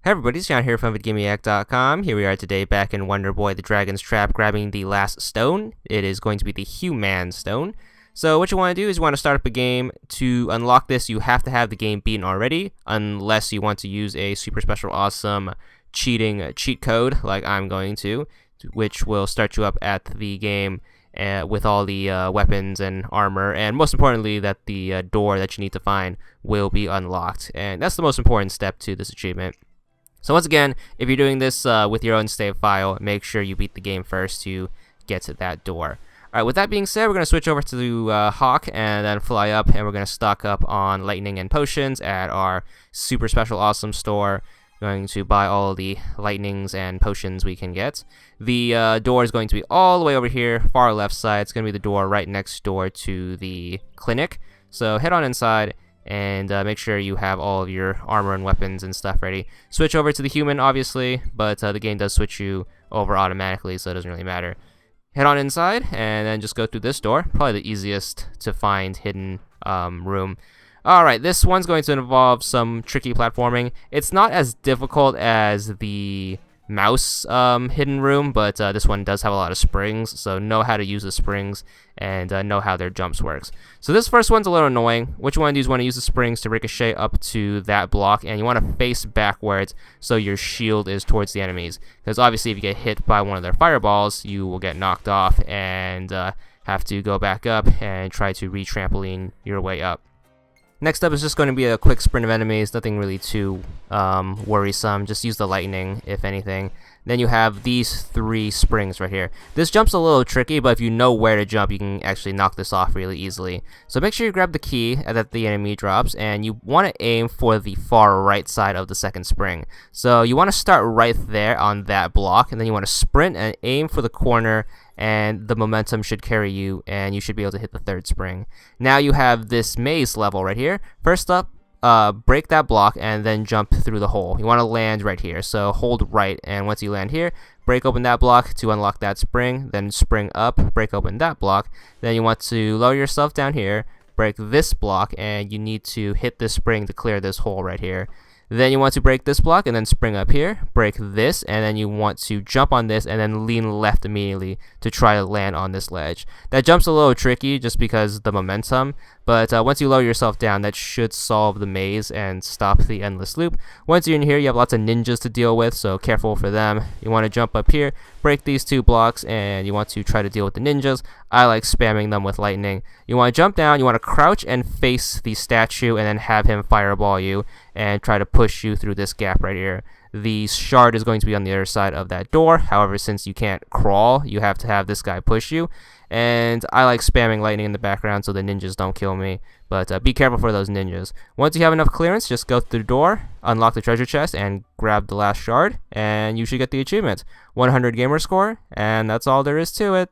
Hey everybody, it's John here from VidGamiac.com. Here we are today back in Wonder Boy the Dragon's Trap grabbing the last stone. It is going to be the Human Stone. So what you want to do is you want to start up a game. To unlock this, you have to have the game beaten already, unless you want to use a super special awesome cheat code like I'm going to, which will start you up at the game with all the weapons and armor, and most importantly that the door that you need to find will be unlocked. And that's the most important step to this achievement. So once again, if you're doing this with your own save file, make sure you beat the game first to get to that door. Alright, with that being said, we're going to switch over to Hawk and then fly up, and we're going to stock up on lightning and potions at our super special awesome store. Going to buy all the lightnings and potions we can get. The door is going to be all the way over here, far left side. It's going to be the door right next door to the clinic. So head on inside and make sure you have all of your armor and weapons and stuff ready. Switch over to the human, obviously, but the game does switch you over automatically, so it doesn't really matter. Head on inside, and then just go through this door. Probably the easiest to find hidden room. Alright, this one's going to involve some tricky platforming. It's not as difficult as the mouse hidden room, but this one does have a lot of springs, so know how to use the springs and know how their jumps works. So this first one's a little annoying. What you want to do is you want to use the springs to ricochet up to that block, and you want to face backwards so your shield is towards the enemies, because obviously if you get hit by one of their fireballs, you will get knocked off and have to go back up and try to re-trampoline your way up. Next up is just going to be a quick sprint of enemies, nothing really too worrisome. Just use the lightning, if anything. Then you have these three springs right here. This jump's a little tricky, but if you know where to jump, you can actually knock this off really easily. So make sure you grab the key that the enemy drops, and you want to aim for the far right side of the second spring. So you want to start right there on that block, and then you want to sprint and aim for the corner, and the momentum should carry you, and you should be able to hit the third spring. Now you have this maze level right here. First up, break that block and then jump through the hole. You want to land right here, so hold right, and once you land here, break open that block to unlock that spring, then spring up, break open that block. Then you want to lower yourself down here, break this block, and you need to hit this spring to clear this hole right here. Then you want to break this block and then spring up here, break this, and then you want to jump on this and then lean left immediately to try to land on this ledge. That jump's a little tricky just because of the momentum, but once you lower yourself down, that should solve the maze and stop the endless loop. Once you're in here, you have lots of ninjas to deal with, so careful for them. You want to jump up here, break these two blocks, and you want to try to deal with the ninjas. I like spamming them with lightning. You want to jump down, you want to crouch and face the statue and then have him fireball you and try to push you through this gap right here. The shard is going to be on the other side of that door. However, since you can't crawl, you have to have this guy push you. And I like spamming lightning in the background so the ninjas don't kill me. But be careful for those ninjas. Once you have enough clearance, just go through the door, unlock the treasure chest, and grab the last shard, and you should get the achievement. 100 gamer score, and that's all there is to it.